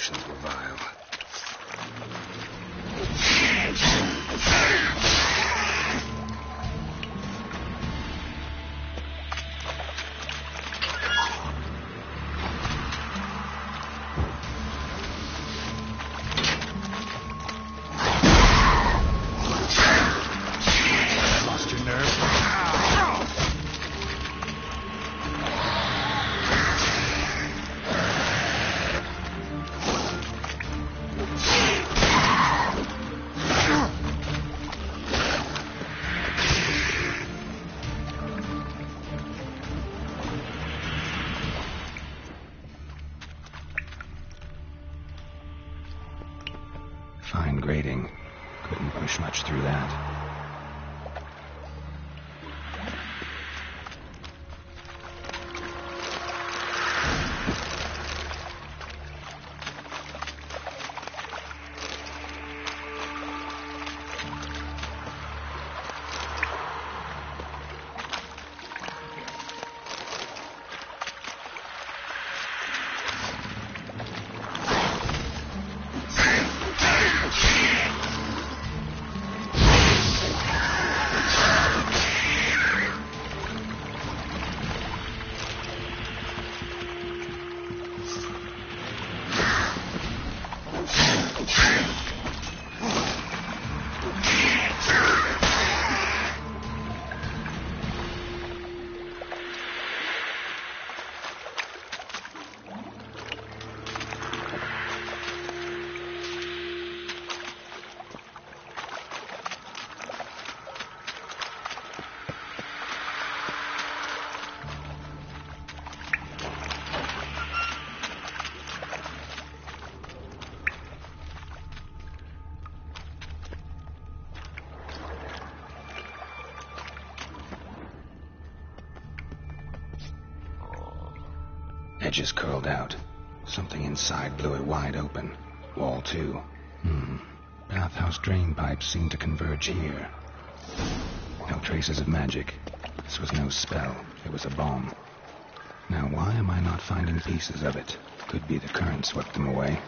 emotions were vile. Fine grating. Couldn't push much through that. Edges curled out. Something inside blew it wide open. Wall too. Bathhouse drain pipes seemed to converge here. No traces of magic. This was no spell. It was a bomb. Now why am I not finding pieces of it? Could be the current swept them away.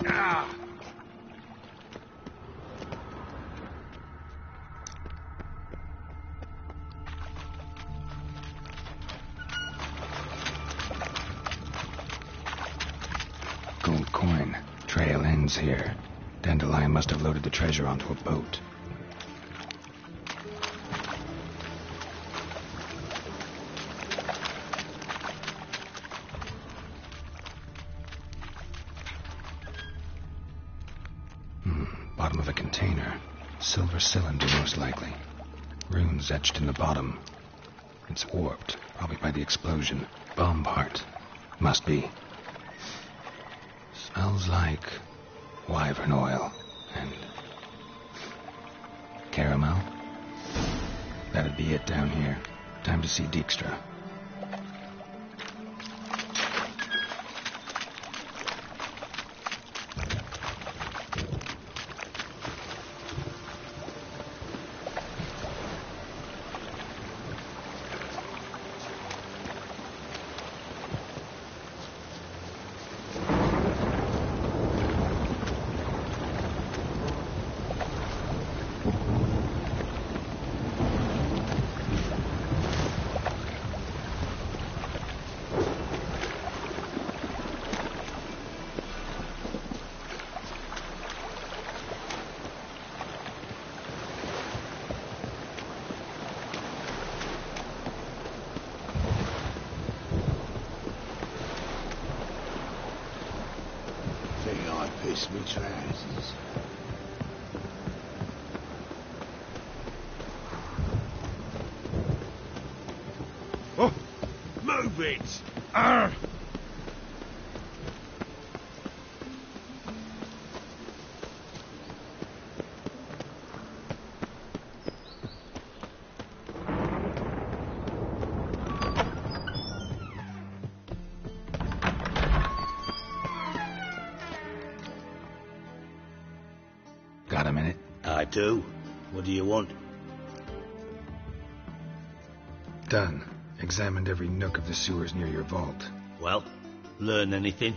Ah! Gold coin. Trail ends here. Dandelion must have loaded the treasure onto a boat. Bottom of a container. Silver cylinder, most likely. Runes etched in the bottom. It's warped, probably by the explosion. Bomb part. Must be. Smells like wyvern oil and caramel. That'd be it down here. Time to see Dijkstra. Piss me trousers. Oh! Move it! Arr! Got a minute? I do. What do you want? Done. Examined every nook of the sewers near your vault. Well, learn anything?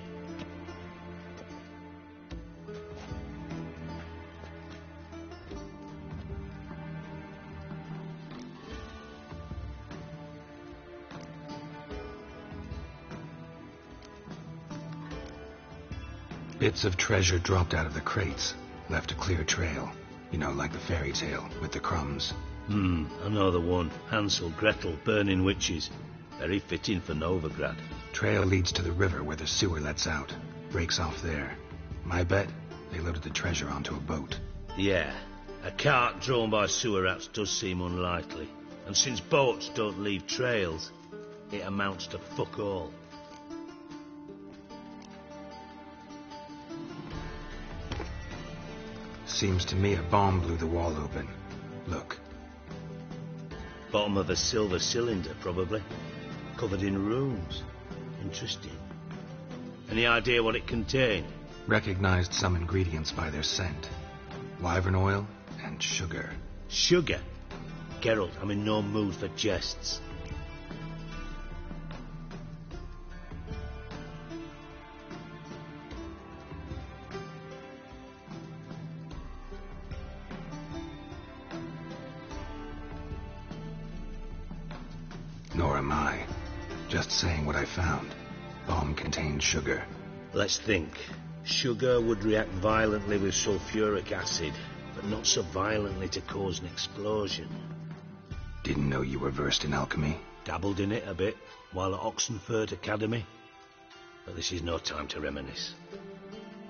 Bits of treasure dropped out of the crates. Left a clear trail. You know, like the fairy tale, with the crumbs. I know the one. Hansel, Gretel, burning witches. Very fitting for Novigrad. Trail leads to the river where the sewer lets out. Breaks off there. My bet, they loaded the treasure onto a boat. Yeah. A cart drawn by sewer rats does seem unlikely. And since boats don't leave trails, it amounts to fuck all. Seems to me a bomb blew the wall open. Look. Bottom of a silver cylinder, probably. Covered in runes. Interesting. Any idea what it contained? Recognized some ingredients by their scent. Wyvern oil and sugar. Sugar? Geralt, I'm in no mood for jests. Nor am I. Just saying what I found. Bomb contained sugar. Let's think. Sugar would react violently with sulfuric acid, but not so violently to cause an explosion. Didn't know you were versed in alchemy. Dabbled in it a bit, while at Oxenford Academy. But this is no time to reminisce.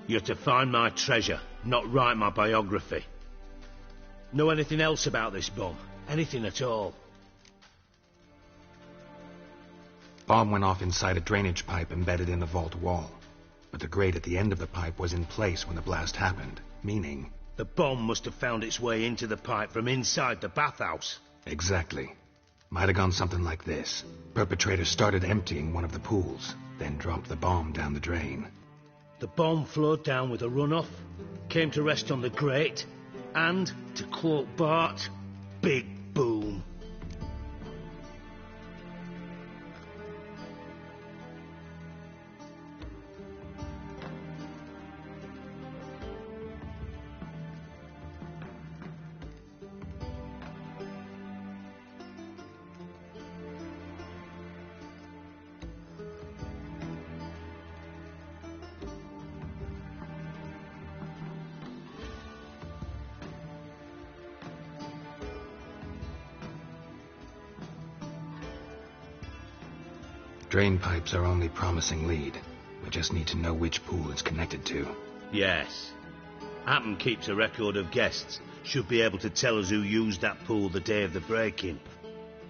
You're to find my treasure, not write my biography. Know anything else about this bomb? Anything at all? Bomb went off inside a drainage pipe embedded in the vault wall. But the grate at the end of the pipe was in place when the blast happened, meaning... The bomb must have found its way into the pipe from inside the bathhouse. Exactly. Might have gone something like this. Perpetrator started emptying one of the pools, then dropped the bomb down the drain. The bomb flowed down with a runoff, came to rest on the grate, and, to quote Bart, big boom. Drain pipes are only promising lead. We just need to know which pool it's connected to. Yes. Hammond keeps a record of guests. Should be able to tell us who used that pool the day of the break-in.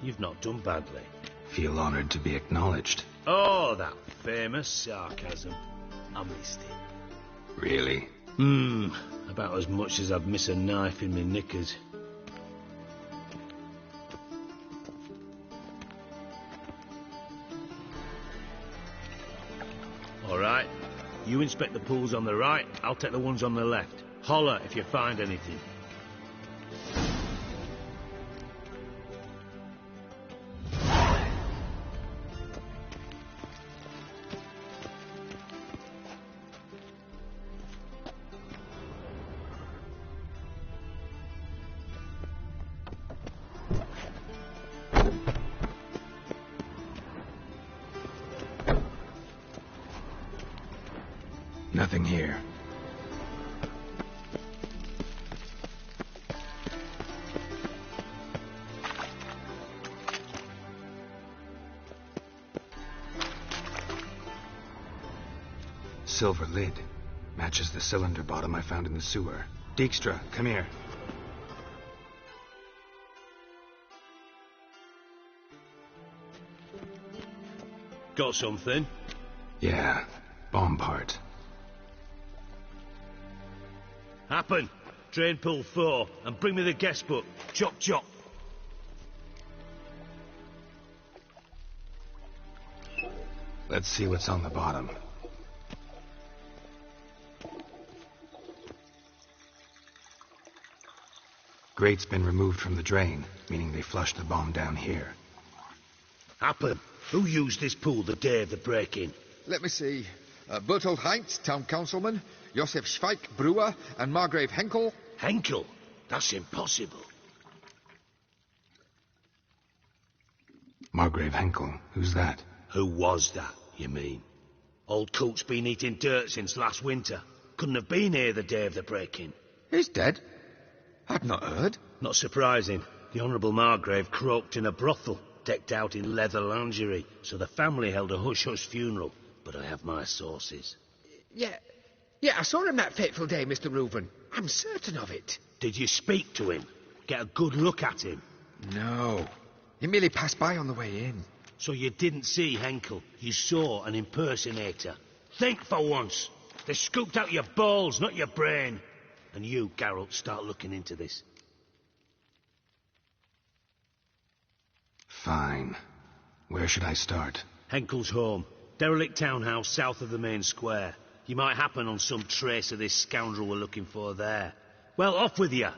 You've not done badly. Feel honored to be acknowledged. Oh, that famous sarcasm. I missed it. Really? About as much as I'd miss a knife in my knickers. All right. You inspect the pools on the right, I'll take the ones on the left. Holler if you find anything. Nothing here. Silver lid. Matches the cylinder bottom I found in the sewer. Dijkstra, come here. Got something? Yeah, bomb part. Happen. Drain pool 4, and bring me the guest book. Chop chop. Let's see what's on the bottom. Grate's been removed from the drain, meaning they flushed the bomb down here. Happen. Who used this pool the day of the break-in? Let me see. Bertold Heinz, town councilman, Josef Schweik, brewer, and Margrave Henkel. Henkel? That's impossible. Margrave Henkel? Who's that? Who was that, you mean? Old Coot's been eating dirt since last winter. Couldn't have been here the day of the break-in. He's dead? I'd not heard. Not surprising. The Honourable Margrave croaked in a brothel, decked out in leather lingerie, so the family held a hush-hush funeral. But I have my sources. Yeah, I saw him that fateful day, Mr. Reuben. I'm certain of it. Did you speak to him? Get a good look at him? No. He merely passed by on the way in. So you didn't see Henkel. You saw an impersonator. Think for once. They scooped out your balls, not your brain. And you, Geralt, start looking into this. Fine. Where should I start? Henkel's home. Derelict townhouse south of the main square. You might happen on some trace of this scoundrel we're looking for there. Well, off with you.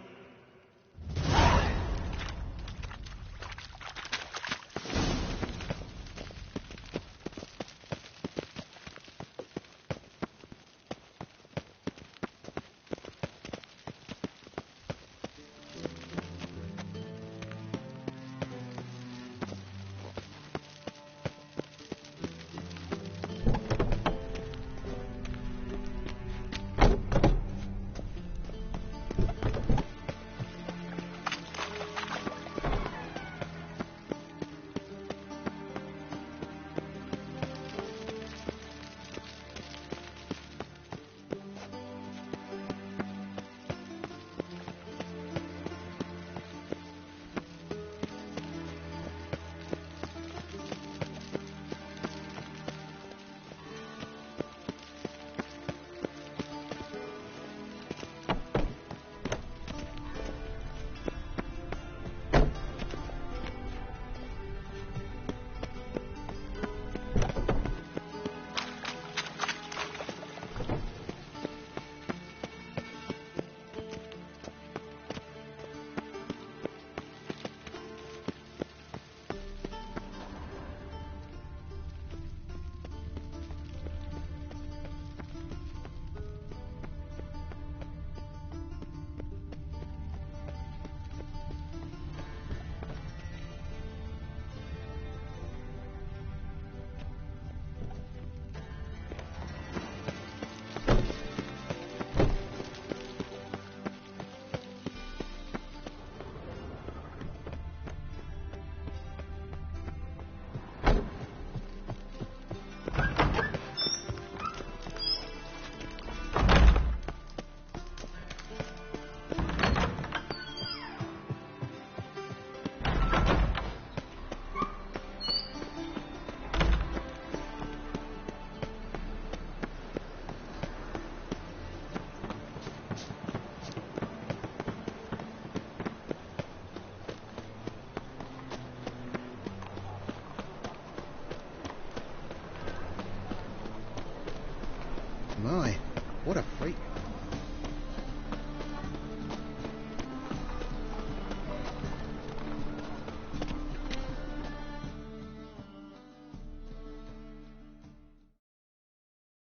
My, what a freak.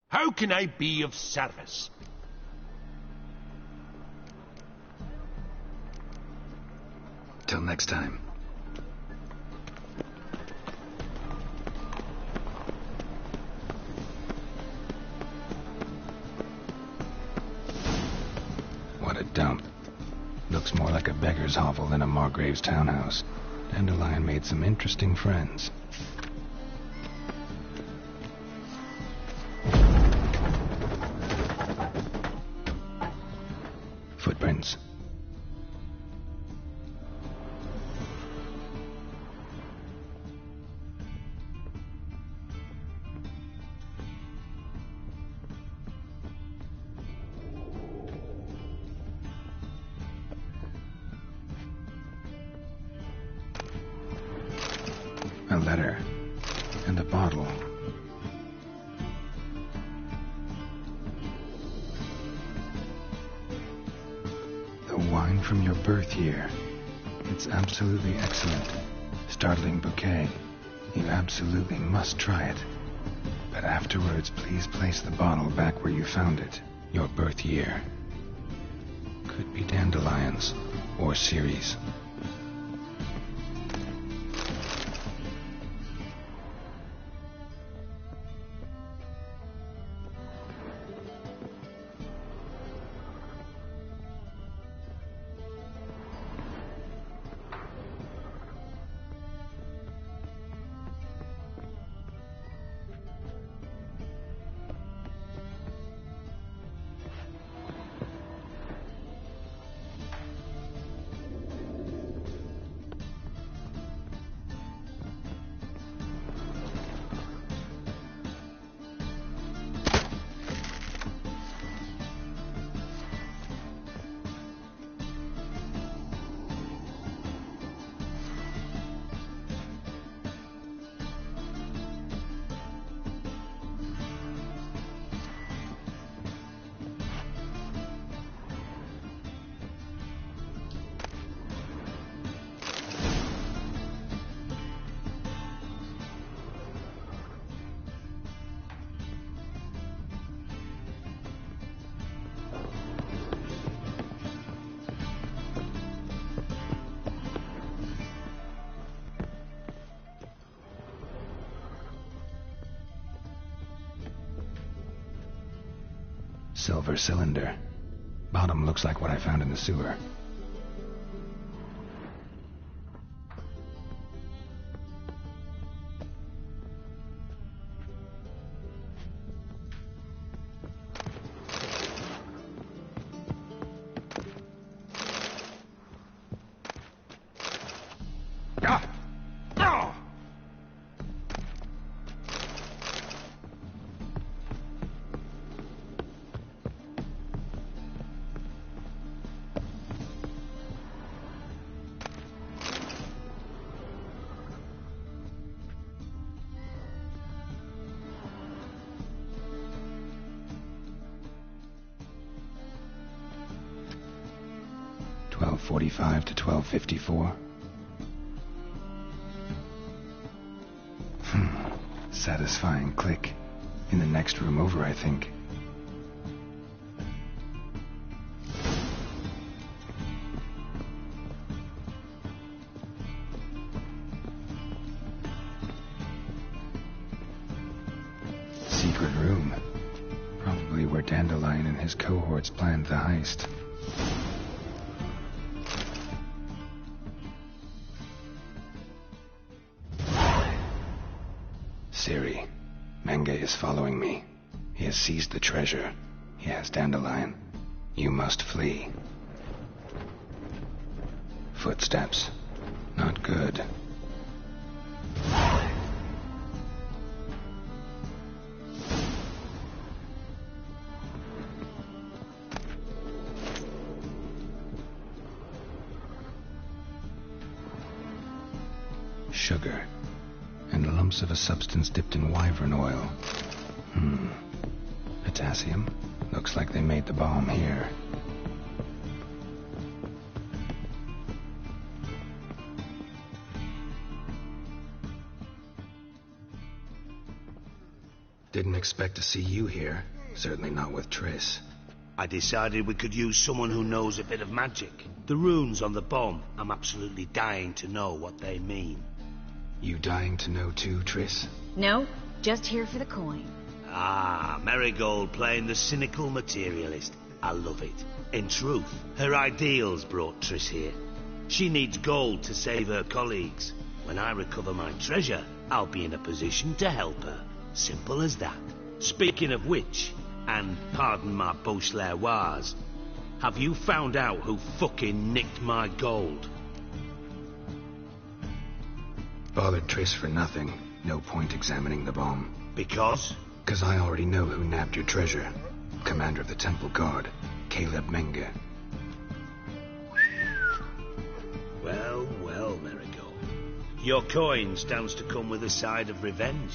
How can I be of service? Till next time. What a dump. Looks more like a beggar's hovel than a Margrave's townhouse. Dandelion made some interesting friends. Footprints. A letter. And a bottle. The wine from your birth year. It's absolutely excellent. Startling bouquet. You absolutely must try it. But afterwards, please place the bottle back where you found it. Your birth year. Could be dandelions. Or Ceres. Silver cylinder. Bottom looks like what I found in the sewer. .45 to 12:54. Satisfying click. In the next room over, I think. Secret room. Probably where Dandelion and his cohorts planned the heist. Siri, Menge is following me. He has seized the treasure. He has Dandelion. You must flee. Footsteps. Not good. Sugar. And lumps of a substance dipped in wyvern oil. A potassium. Looks like they made the bomb here. Didn't expect to see you here. Certainly not with Triss. I decided we could use someone who knows a bit of magic. The runes on the bomb, I'm absolutely dying to know what they mean. You dying to know too, Triss? No, just here for the coin. Ah, Marigold playing the cynical materialist. I love it. In truth, her ideals brought Triss here. She needs gold to save her colleagues. When I recover my treasure, I'll be in a position to help her. Simple as that. Speaking of which, and pardon my Beauclervoise, have you found out who fucking nicked my gold? Bothered Triss for nothing. No point examining the bomb. Because? Because I already know who nabbed your treasure. Commander of the Temple Guard, Caleb Menge. Well, well, Marigold. Your coin stands to come with a side of revenge.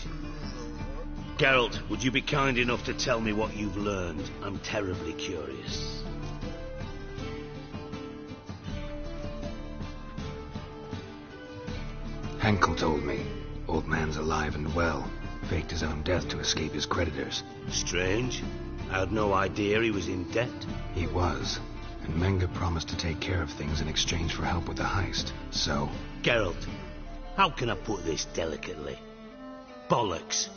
Geralt, would you be kind enough to tell me what you've learned? I'm terribly curious. Henkel told me. Old man's alive and well. Faked his own death to escape his creditors. Strange. I had no idea he was in debt. He was. And Menge promised to take care of things in exchange for help with the heist. So... Geralt, how can I put this delicately? Bollocks.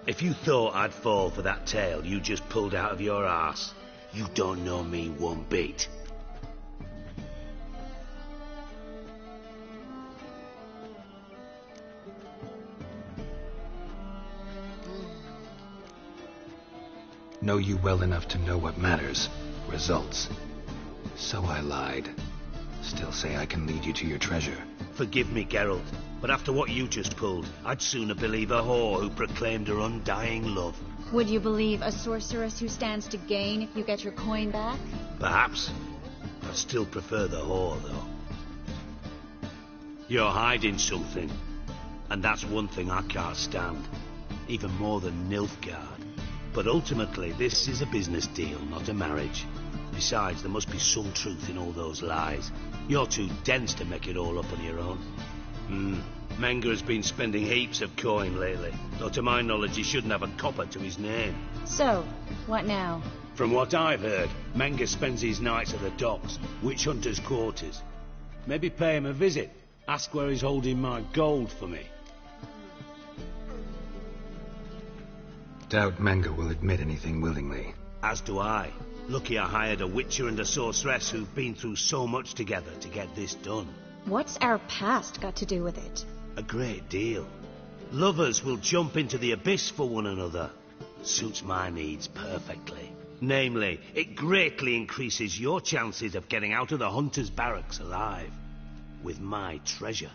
If you thought I'd fall for that tale you just pulled out of your arse, you don't know me one bit. Know you well enough to know what matters. Results. So I lied. Still say I can lead you to your treasure. Forgive me, Geralt, but after what you just pulled, I'd sooner believe a whore who proclaimed her undying love. Would you believe a sorceress who stands to gain if you get your coin back? Perhaps. I'd still prefer the whore, though. You're hiding something, and that's one thing I can't stand. Even more than Nilfgaard. But ultimately, this is a business deal, not a marriage. Besides, there must be some truth in all those lies. You're too dense to make it all up on your own. Menge has been spending heaps of coin lately, though to my knowledge he shouldn't have a copper to his name. So, what now? From what I've heard, Menge spends his nights at the docks, witch hunters' quarters. Maybe pay him a visit. Ask where he's holding my gold for me. Doubt Menge will admit anything willingly. As do I. Lucky I hired a witcher and a sorceress who've been through so much together to get this done. What's our past got to do with it? A great deal. Lovers will jump into the abyss for one another. Suits my needs perfectly. Namely, it greatly increases your chances of getting out of the hunter's barracks alive. With my treasure.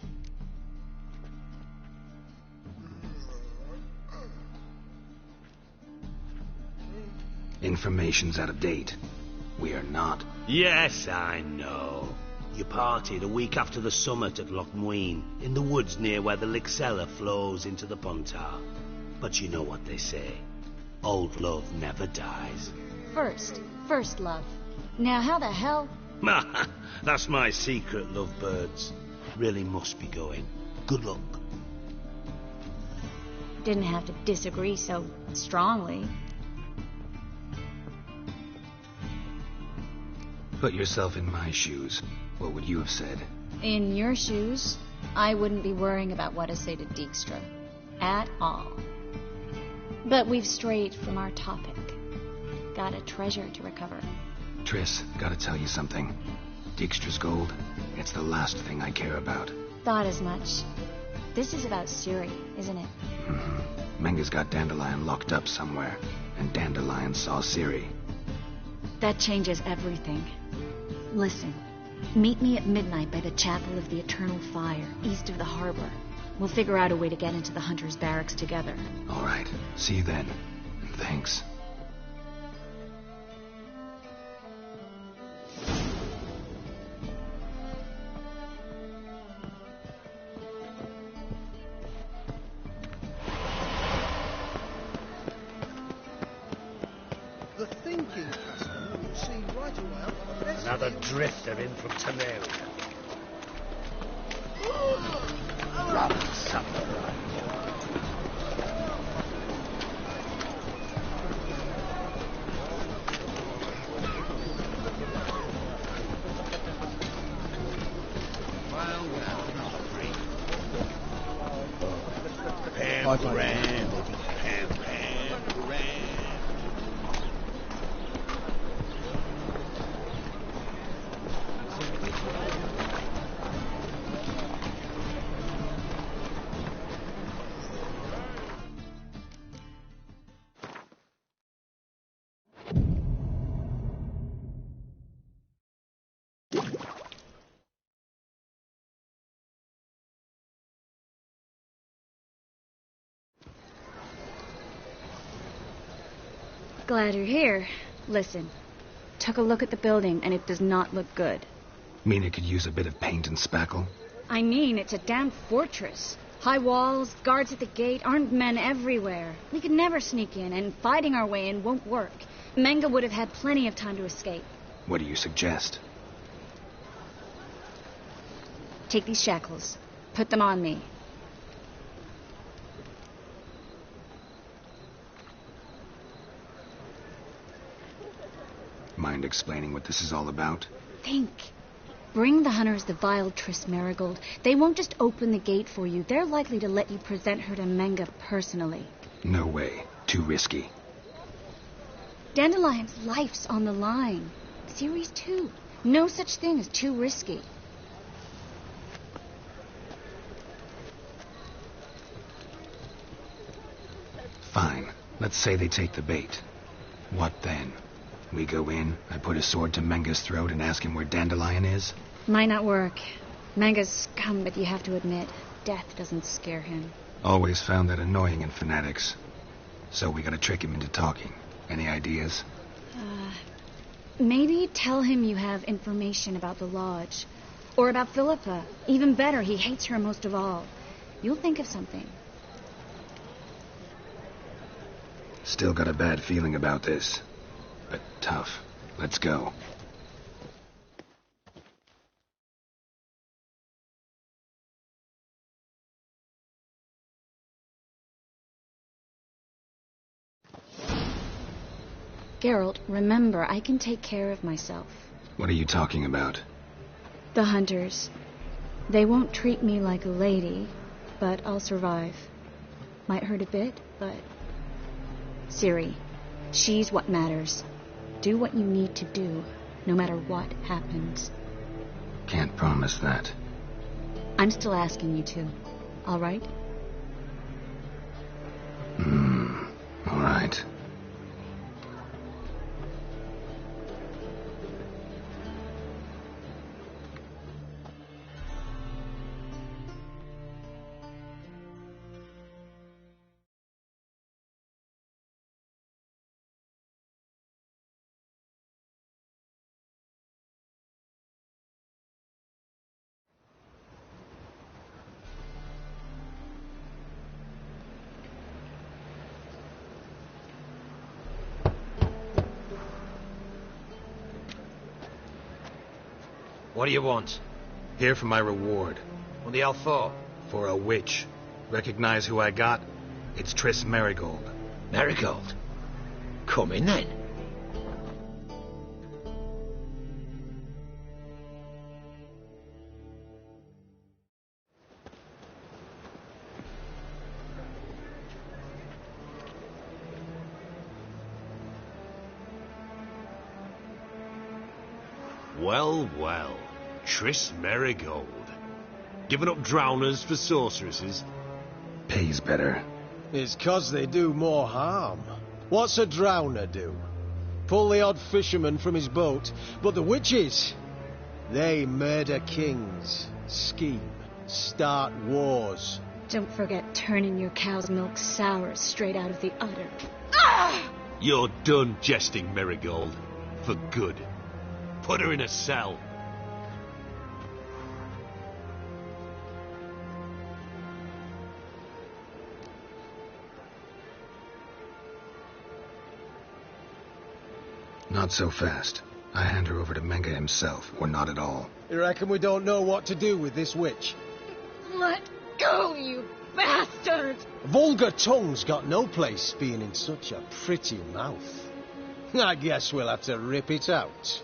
Information's out of date. We are not. Yes, I know. You partied a week after the summit at Loch Muine, in the woods near where the Lixella flows into the Pontar. But you know what they say. Old love never dies. First love. Now how the hell... That's my secret, lovebirds. Really must be going. Good luck. Didn't have to disagree so strongly. Put yourself in my shoes. What would you have said? In your shoes, I wouldn't be worrying about what to say to Dijkstra. At all. But we've strayed from our topic. Got a treasure to recover. Triss, gotta tell you something. Dijkstra's gold, it's the last thing I care about. Thought as much. This is about Ciri, isn't it? Menge's got Dandelion locked up somewhere, and Dandelion saw Ciri. That changes everything. Listen, meet me at midnight by the Chapel of the Eternal Fire, east of the harbor. We'll figure out a way to get into the Hunter's barracks together. All right. See you then. And thanks. thinking, Pastor. You see right away. Another drifter in from Temeria. Rather something. Glad you're here. Listen, took a look at the building, and it does not look good. Mean it could use a bit of paint and spackle? I mean, it's a damn fortress. High walls, guards at the gate, armed men everywhere. We could never sneak in, and fighting our way in won't work. Menga would have had plenty of time to escape. What do you suggest? Take these shackles. Put them on me. Mind explaining what this is all about? Think. Bring the hunters the vile Triss Marigold. They won't just open the gate for you. They're likely to let you present her to Menga personally. No way. Too risky. Dandelion's life's on the line. Series 2. No such thing as too risky. Fine. Let's say they take the bait. What then? We go in, I put a sword to Menga's throat and ask him where Dandelion is? Might not work. Menga's scum, but you have to admit, death doesn't scare him. Always found that annoying in fanatics. So we gotta trick him into talking. Any ideas? Maybe tell him you have information about the lodge. Or about Philippa. Even better, he hates her most of all. You'll think of something. Still got a bad feeling about this. But tough. Let's go. Geralt, remember, I can take care of myself. What are you talking about? The hunters. They won't treat me like a lady, but I'll survive. Might hurt a bit, but... Ciri, she's what matters. Do what you need to do, no matter what happens. Can't promise that. I'm still asking you to. All right? All right. What do you want? Here for my reward. What the hell for? For a witch. Recognize who I got? It's Triss Marigold. Marigold? Come in then. Well, well. Triss Marigold. Giving up drowners for sorceresses? Pays better. It's 'cause they do more harm. What's a drowner do? Pull the odd fisherman from his boat. But the witches, they murder kings, scheme, start wars. Don't forget turning your cow's milk sour straight out of the udder. You're done jesting, Marigold. For good. Put her in a cell. Not so fast. I hand her over to Menga himself, or not at all. You reckon we don't know what to do with this witch? Let go, you bastard! Vulgar tongue's got no place being in such a pretty mouth. I guess we'll have to rip it out.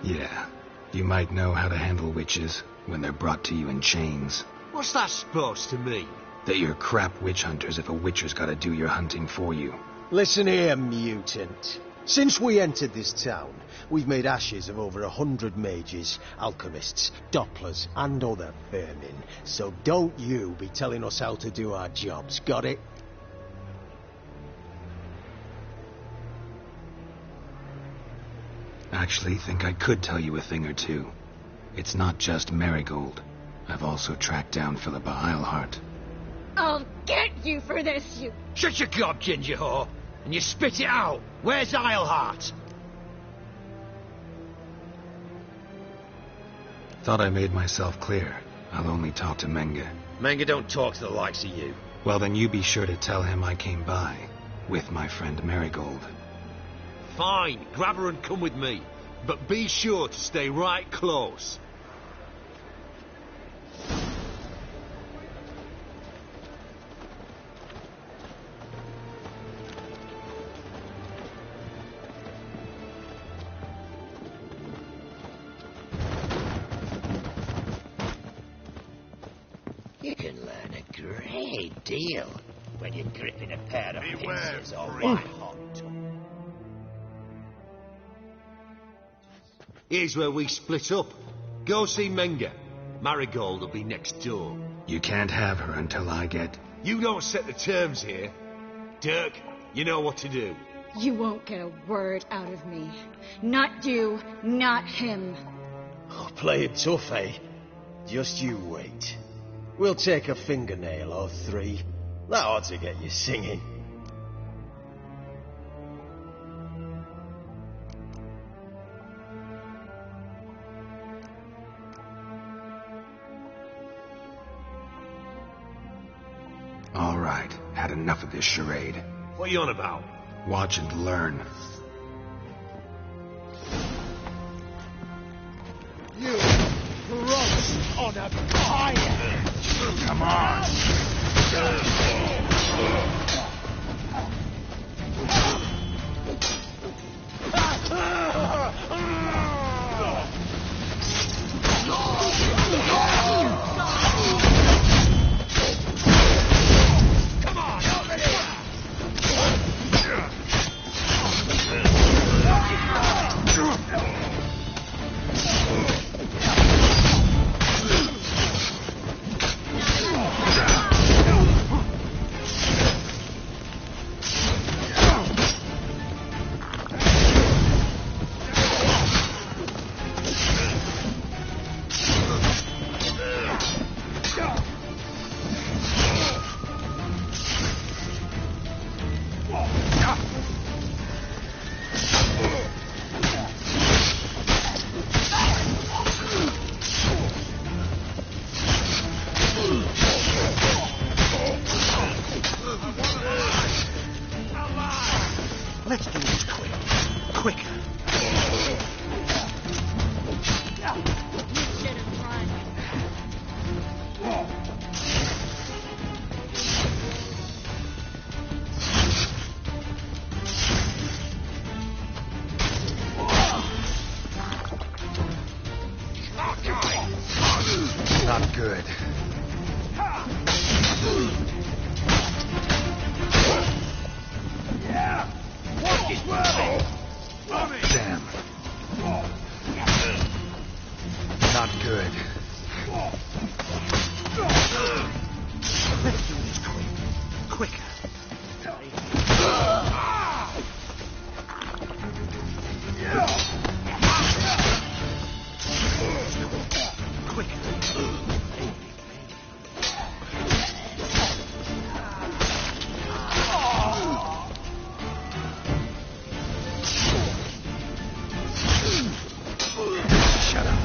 Yeah, you might know how to handle witches when they're brought to you in chains. What's that supposed to mean? That you're crap witch hunters if a witcher's gotta do your hunting for you. Listen here, mutant. Since we entered this town, we've made ashes of over 100 mages, alchemists, dopplers, and other vermin. So don't you be telling us how to do our jobs, got it? Actually, think I could tell you a thing or two. It's not just Marigold. I've also tracked down Philippa Eilhart. I'll get you for this, you... Shut your gob, ginger whore, and you spit it out. Where's Eilhart? Thought I made myself clear. I'll only talk to Menga. Menga don't talk to the likes of you. Well, then you be sure to tell him I came by, with my friend Marigold. Fine, grab her and come with me. But be sure to stay right close. You can learn a great deal when you're gripping a pair of Beware, pincers or freak. white hot tongue. Here's where we split up. Go see Menga. Marigold will be next door. You can't have her until I get... You don't set the terms here. Dirk, you know what to do. You won't get a word out of me. Not you, not him. Oh, play it tough, eh? Just you wait. We'll take a fingernail or three. That ought to get you singing. All right, had enough of this charade. What are you on about? Watch and learn. You cross on a fire! Come on! Let's do this quick. Quicker. You should have run. Not good. Damn. Not good. Let's do this quick. Quicker. Shut up.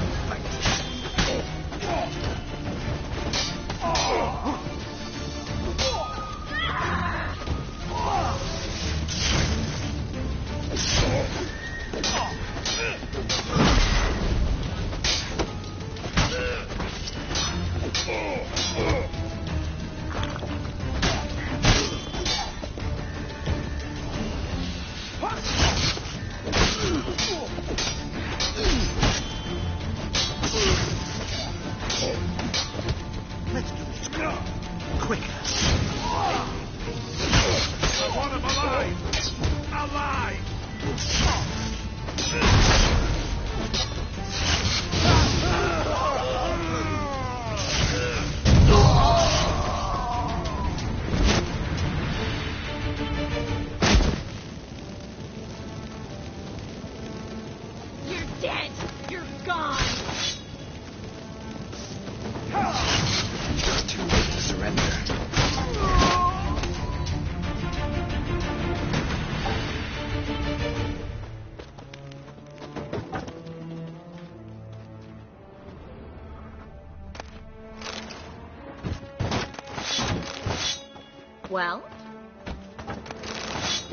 Well?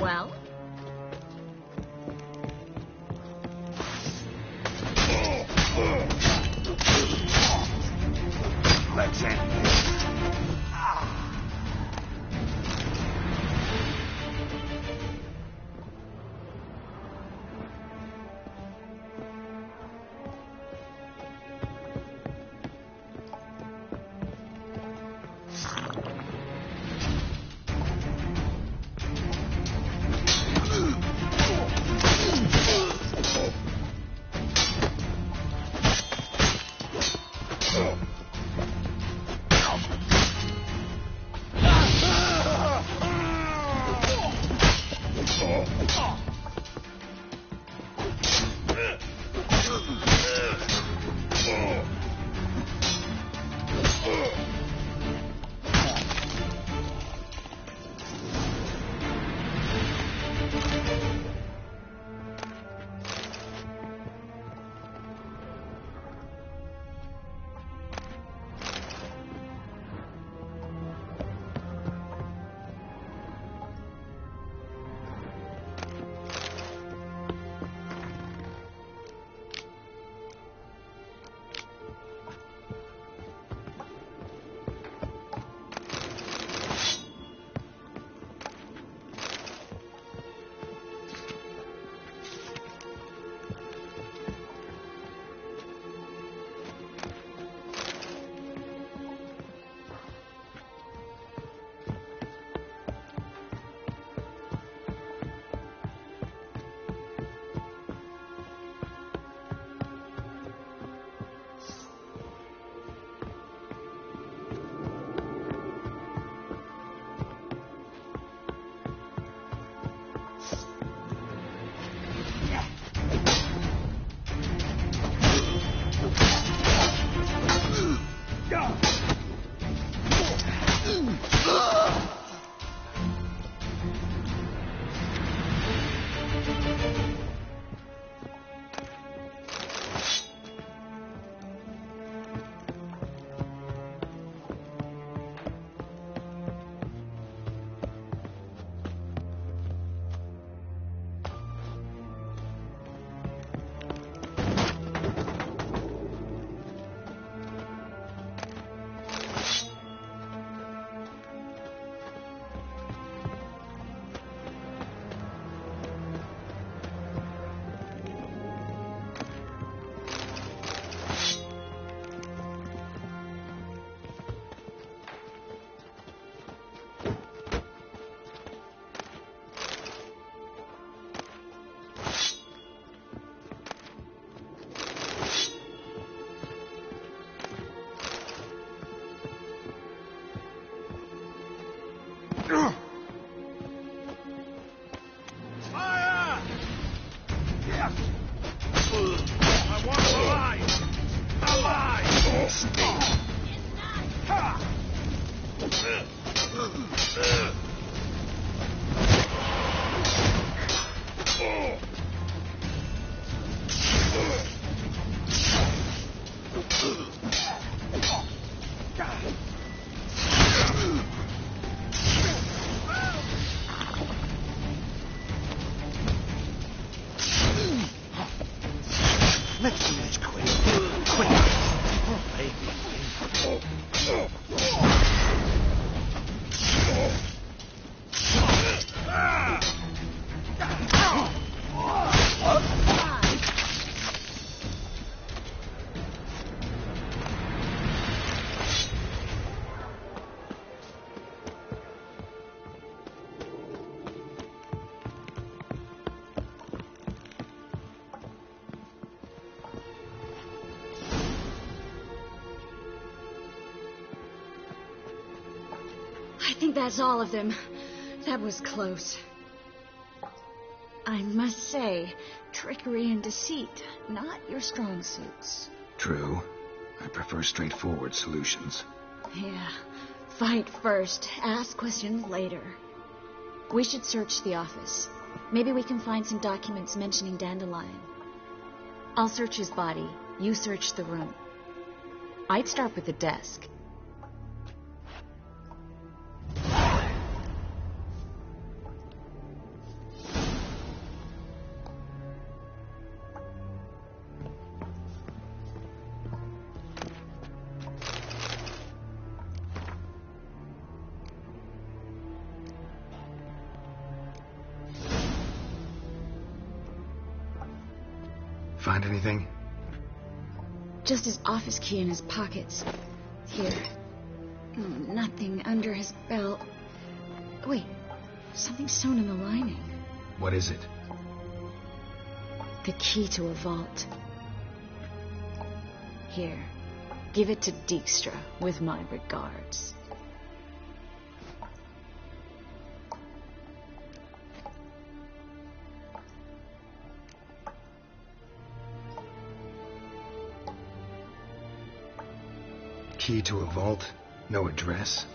Well? Let's end this. Let's do this quick. Quick. Oh, baby. I think that's all of them. That was close. I must say, trickery and deceit, not your strong suits. True. I prefer straightforward solutions. Yeah. Fight first, ask questions later. We should search the office. Maybe we can find some documents mentioning Dandelion. I'll search his body. You search the room. I'd start with the desk. Find anything? Just his office key in his pockets. Here. Nothing under his belt. Wait, something sewn in the lining. What is it? The key to a vault. Here, give it to Dijkstra with my regards. Key to a vault? No address?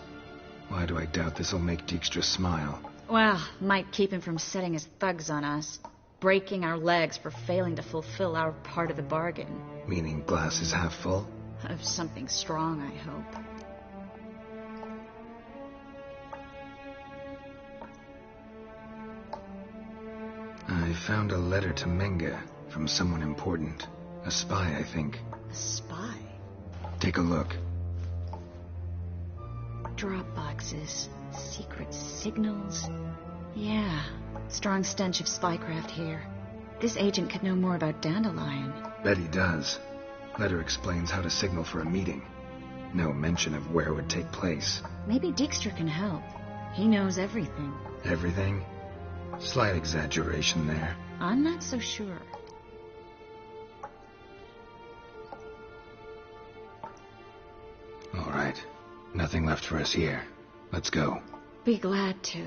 Why do I doubt this'll make Dijkstra smile? Well, might keep him from setting his thugs on us. Breaking our legs for failing to fulfill our part of the bargain. Meaning glass is half full? Of something strong, I hope. I found a letter to Menge from someone important. A spy, I think. A spy? Take a look. Drop boxes, secret signals. Yeah, strong stench of spycraft here. This agent could know more about Dandelion. Bet he does. Letter explains how to signal for a meeting. No mention of where it would take place. Maybe Dijkstra can help. He knows everything. Everything? Slight exaggeration there. I'm not so sure. All right. Nothing left for us here. Let's go. Be glad to.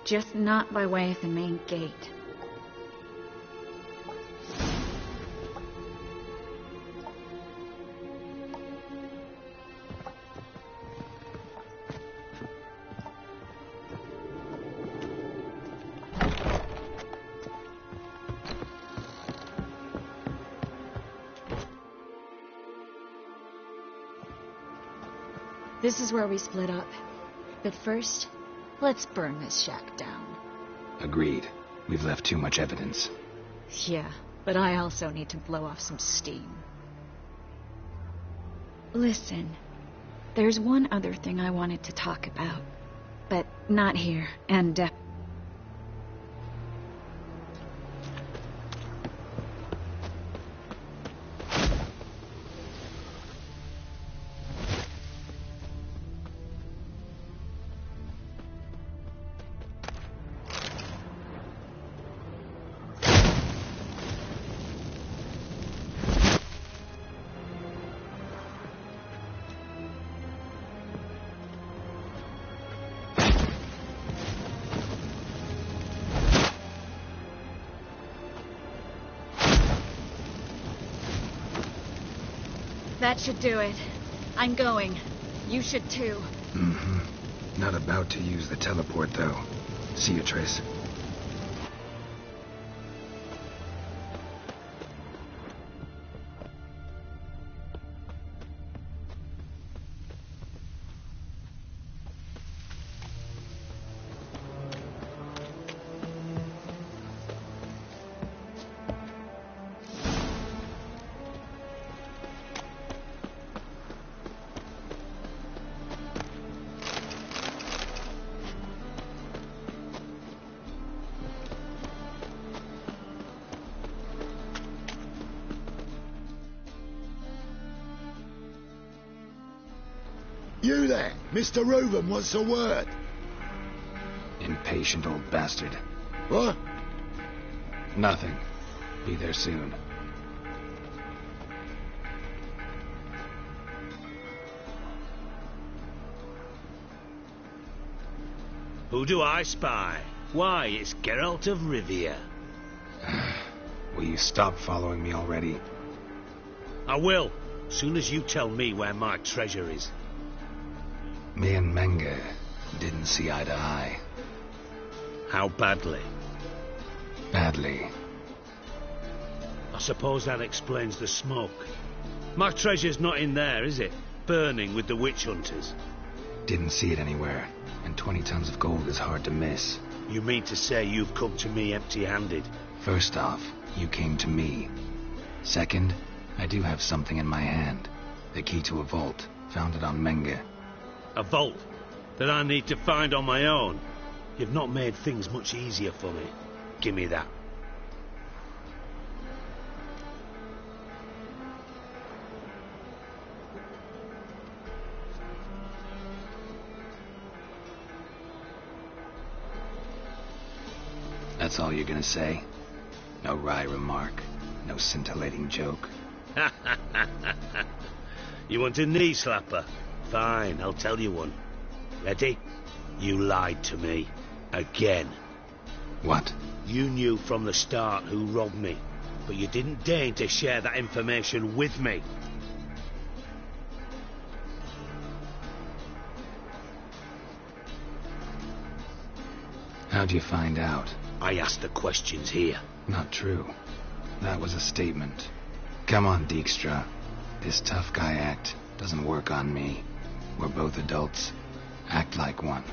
Just not by way of the main gate. This is where we split up. But first, let's burn this shack down. Agreed. We've left too much evidence. Yeah, but I also need to blow off some steam. Listen, there's one other thing I wanted to talk about. But not here, and That should do it. I'm going. You should too. Mm-hmm. Not about to use the teleport, though. See you, Trace. You there, Mr. Reuben wants a word. Impatient old bastard. What? Nothing. Be there soon. Who do I spy? Why, it's Geralt of Rivia. Will you stop following me already? I will, soon as you tell me where my treasure is. Me and Menge didn't see eye to eye. How badly? Badly. I suppose that explains the smoke. My treasure's not in there, is it? Burning with the witch hunters. Didn't see it anywhere, and 20 tons of gold is hard to miss. You mean to say you've come to me empty-handed? First off, you came to me. Second, I do have something in my hand. The key to a vault. Found it on Menge. A vault that I need to find on my own. You've not made things much easier for me. Give me that. That's all you're gonna say? No wry remark? No scintillating joke? You want a knee slapper? Fine, I'll tell you one. Ready? You lied to me. Again. What? You knew from the start who robbed me, but you didn't deign to share that information with me. How'd you find out? I asked the questions here. Not true. That was a statement. Come on, Dijkstra. This tough guy act doesn't work on me. We're both adults. Act like one.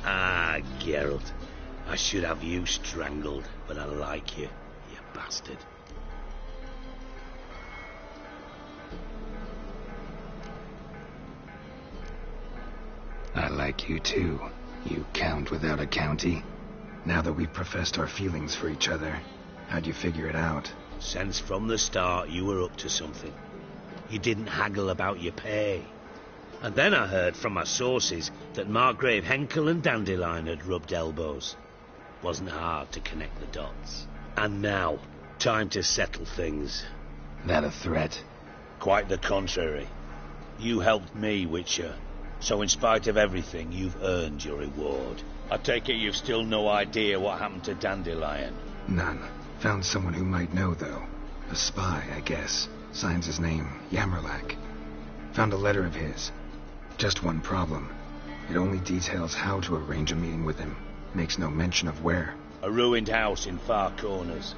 Ah, Geralt. I should have you strangled, but I like you, you bastard. I like you too, you count without a county. Now that we've professed our feelings for each other, how'd you figure it out? Since from the start you were up to something. You didn't haggle about your pay. And then I heard from my sources that Margrave Henkel and Dandelion had rubbed elbows. Wasn't hard to connect the dots. And now, time to settle things. That a threat? Quite the contrary. You helped me, Witcher. So in spite of everything, you've earned your reward. I take it you've still no idea what happened to Dandelion? None. Found someone who might know, though. A spy, I guess. Signs his name, Yammerlak. Found a letter of his. Just one problem. It only details how to arrange a meeting with him. Makes no mention of where. A ruined house in Far Corners.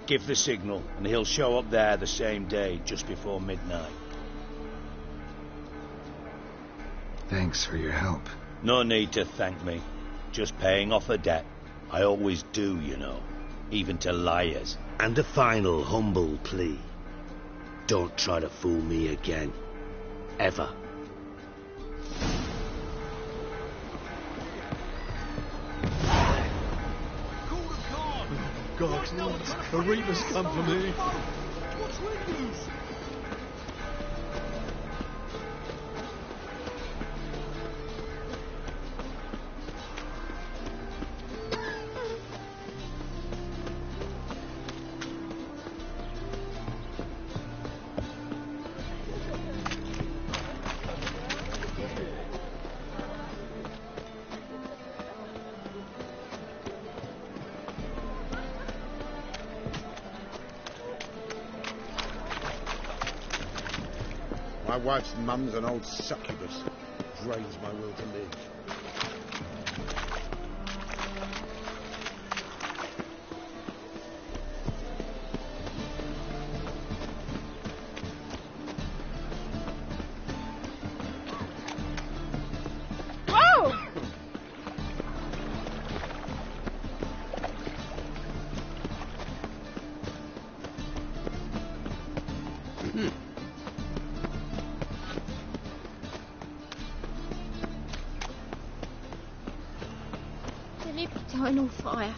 Give the signal, and he'll show up there the same day, just before midnight. Thanks for your help. No need to thank me. Just paying off a debt. I always do, you know. Even to liars. And a final humble plea. Don't try to fool me again. Ever. God, the Reapers come for me. What's with you? My wife's mum's an old succubus. Drains my will to live. Eternal fire,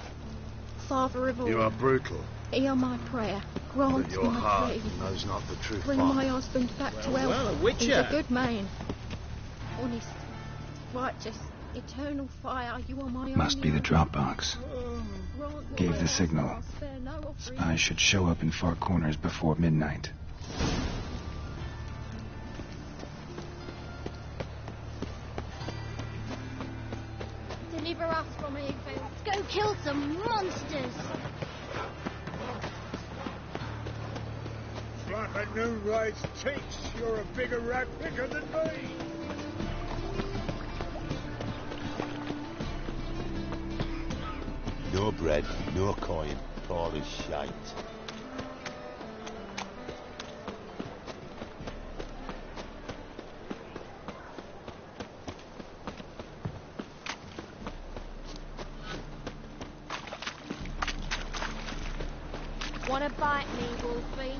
Father of all. You are brutal. Hear my prayer. Grant But your my heart plea. knows not the truth. Bring my husband back to health. well, a witcher. He's a good man. Honest, righteous, eternal fire. You are my Must only be the hope. drop box. Grant what Gave I the ask, signal. I'll spare no offering. Spies should show up in Far Corners before midnight. Deliver us from evil. Go kill some monsters. Like a noon ride's cheeks, you're a bigger rat picker than me. No bread, no coin, all is shite. Wanna bite me, Wolfie?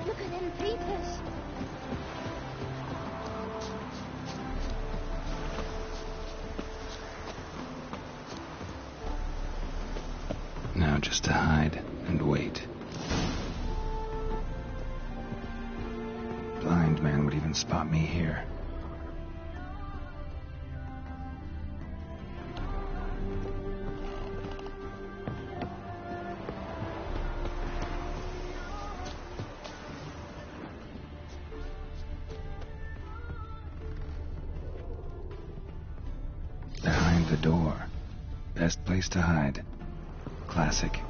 Look at them peepers. Now just to hide and wait. Blind man would even spot me here. Behind the door. Best place to hide. Classic.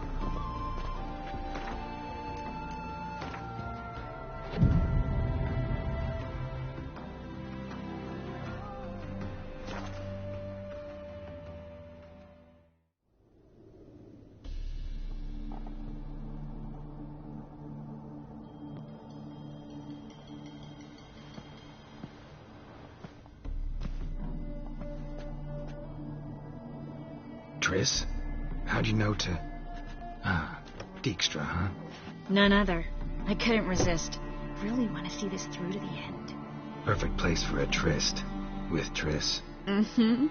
Triss? How'd you know to... Ah, Dijkstra, huh? None other. I couldn't resist. Really want to see this through to the end. Perfect place for a tryst. With Triss. Mm-hmm.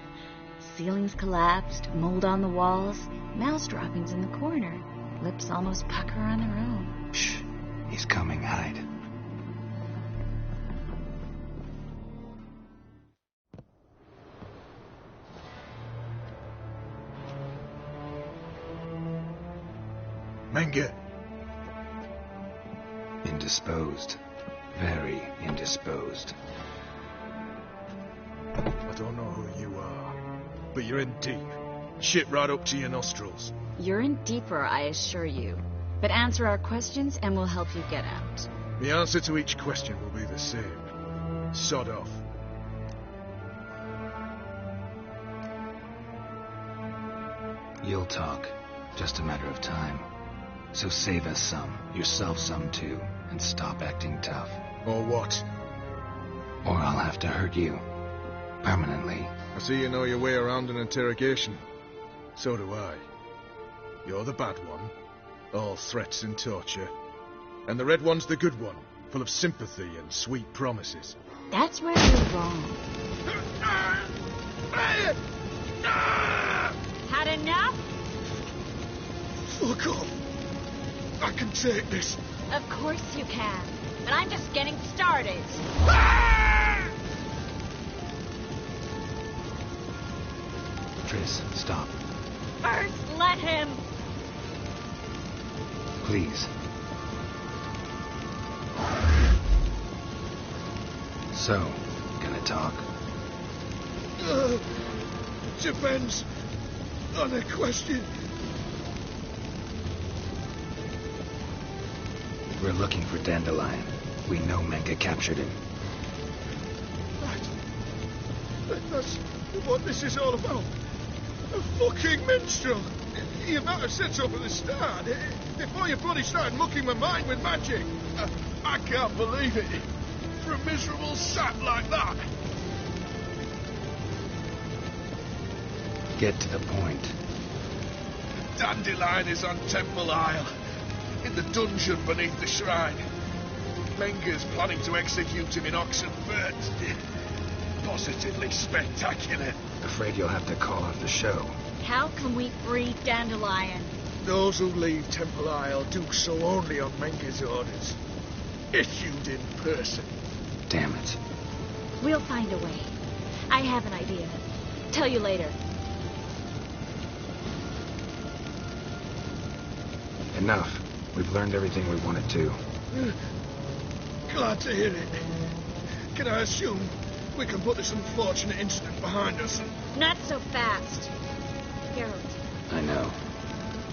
Ceilings collapsed, mold on the walls, mouse droppings in the corner. Lips almost pucker on their own. Shh. He's coming, hide. Menge. Indisposed. Very indisposed. I don't know who you are, but you're in deep. Shit right up to your nostrils. You're in deeper, I assure you. But answer our questions and we'll help you get out. The answer to each question will be the same. Sod off. You'll talk. Just a matter of time. So save us some, yourself some too, and stop acting tough. Or what? Or I'll have to hurt you. Permanently. I see you know your way around an interrogation. So do I. You're the bad one, all threats and torture. And the red one's the good one, full of sympathy and sweet promises. That's where you're wrong. Had enough? Fuck off. I can take this. Of course you can. But I'm just getting started. Triss, stop. First, let him. Please. So, gonna talk? Depends on the question. We're looking for Dandelion. We know Menge captured him. That's what this is all about. A fucking minstrel. You might have said so from the start. Before you bloody started mucking my mind with magic. I can't believe it. For a miserable sap like that. Get to the point. Dandelion is on Temple Isle. In the dungeon beneath the shrine. Menge's planning to execute him in Oxenfurt. Positively spectacular. Afraid you'll have to call off the show. How can we free Dandelion? Those who leave Temple Isle do so only on Menge's orders. Issued in person. Damn it. We'll find a way. I have an idea. Tell you later. Enough. We've learned everything we wanted to. Glad to hear it. Can I assume we can put this unfortunate incident behind us? Not so fast. Geralt. I know.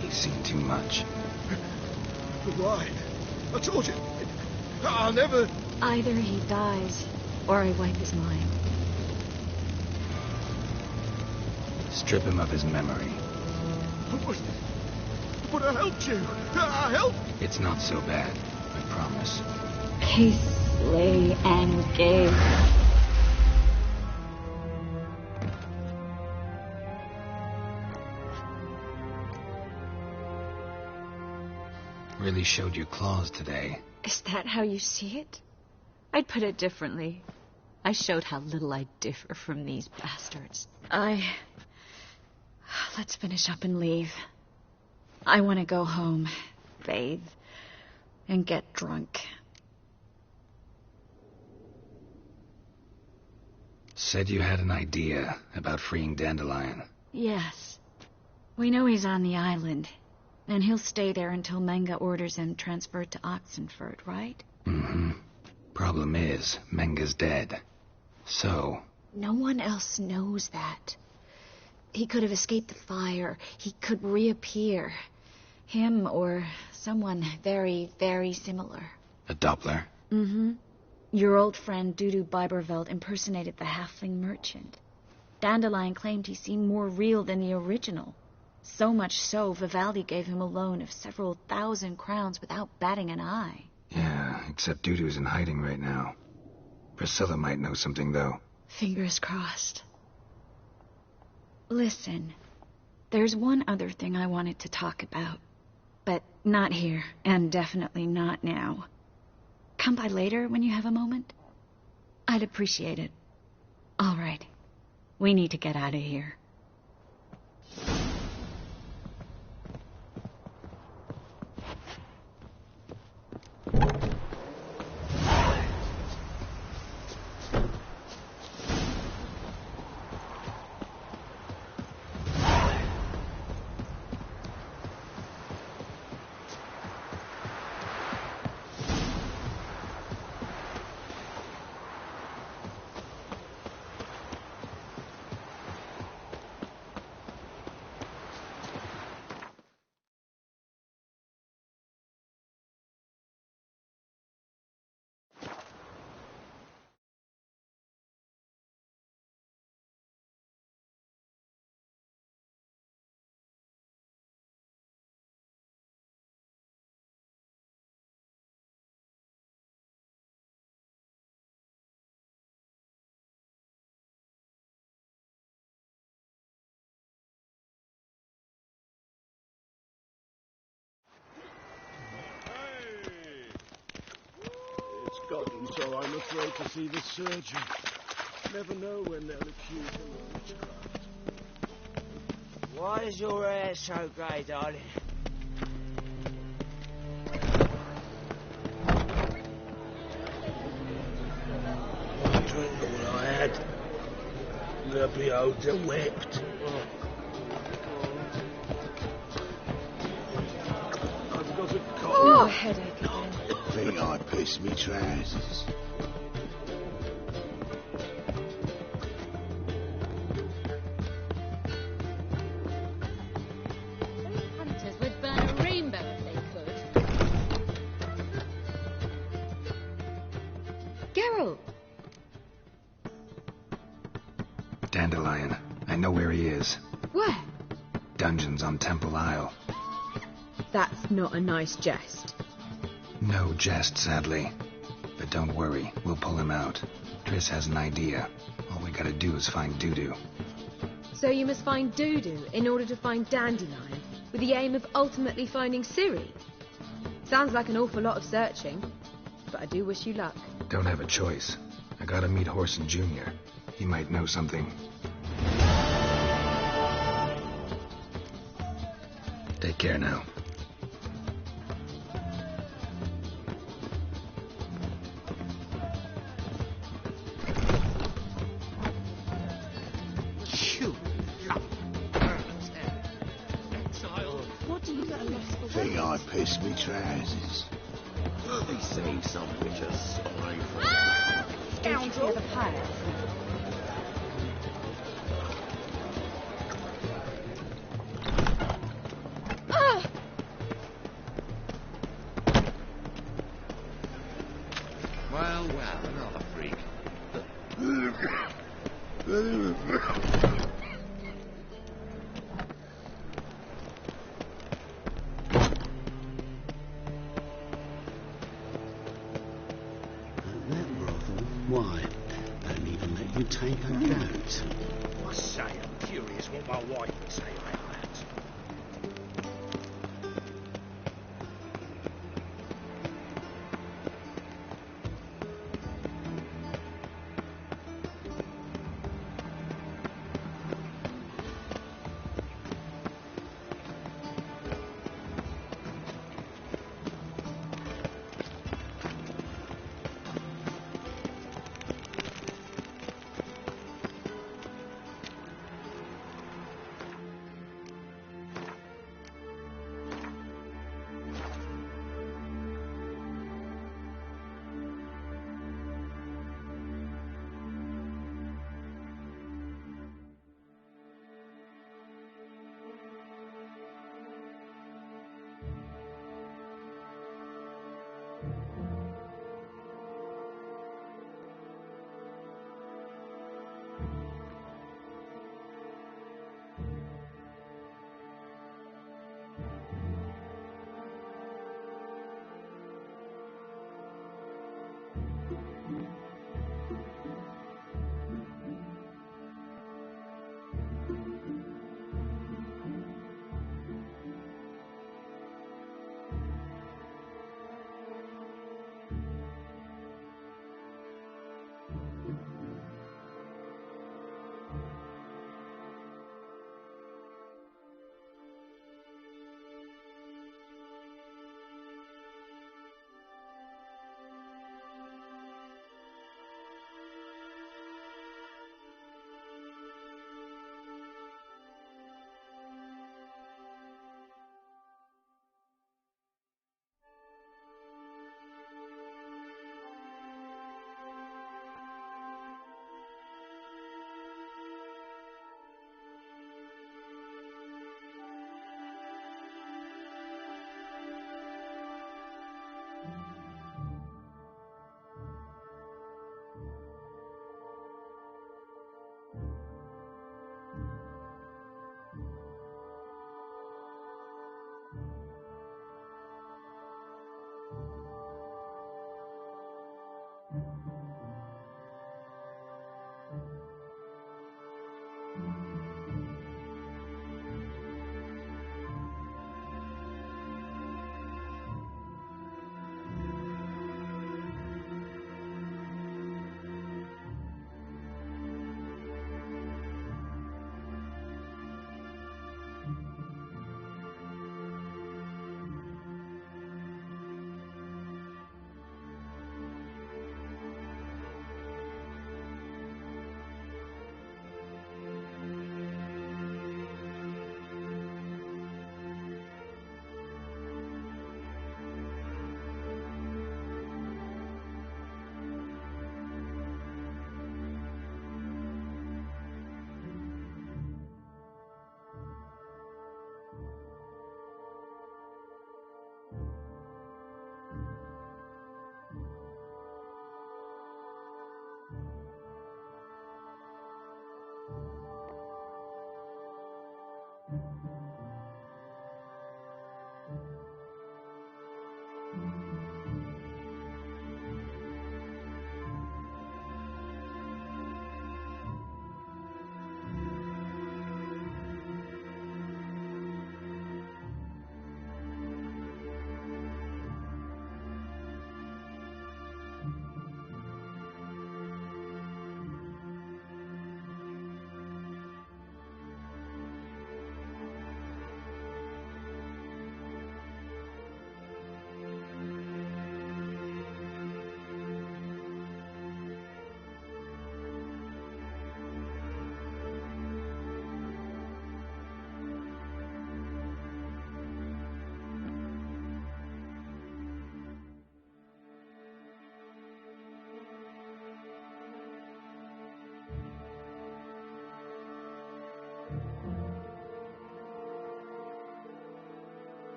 He's seen too much. Why? I told you. I'll never... Either he dies, or I wipe his mind. Strip him of his memory. But I helped you. I helped... It's not so bad. I promise. Peace, slay, and gave. Really showed you claws today. Is that how you see it? I'd put it differently. I showed how little I differ from these bastards. Let's finish up and leave. I want to go home, bathe, and get drunk. Said you had an idea about freeing Dandelion. Yes. We know he's on the island, and he'll stay there until Menga orders him transferred to Oxenford, right? Mm-hmm. Problem is, Menga's dead. So... No one else knows that. He could have escaped the fire. He could reappear. Him or someone very, very similar. A Doppler? Mm-hmm. Your old friend Dudu Biberveld impersonated the halfling merchant. Dandelion claimed he seemed more real than the original. So much so, Vivaldi gave him a loan of several thousand crowns without batting an eye. Yeah, except Dudu's in hiding right now. Priscilla might know something, though. Fingers crossed. Listen, there's one other thing I wanted to talk about. But not here, and definitely not now. Come by later when you have a moment. I'd appreciate it. All right. We need to get out of here. Gotten, so I'm afraid to see the surgeon. Never know when they'll accuse him of witchcraft. Why is your hair so grey, darling? I drank all I had. The beholder wept. I've got a cold. Oh, headache again. Think I pissed me trousers. Those hunters would burn a rainbow if they could. Geralt! Dandelion. I know where he is. Where? Dungeons on Temple Isle. That's not a nice jest. No jest, sadly. But don't worry, we'll pull him out. Triss has an idea. All we gotta do is find Dudu. So you must find Dudu in order to find Dandelion, with the aim of ultimately finding Ciri? Sounds like an awful lot of searching, but I do wish you luck. Don't have a choice. I gotta meet Horson Jr. He might know something. Take care now. Think I pissed me trousers. These same some bitches. Sorry for Scoundrel! The pile. Well, another freak. Why? Don't even let you take a goat. I say, I'm curious what my wife would say about that.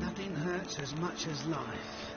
Nothing hurts as much as life.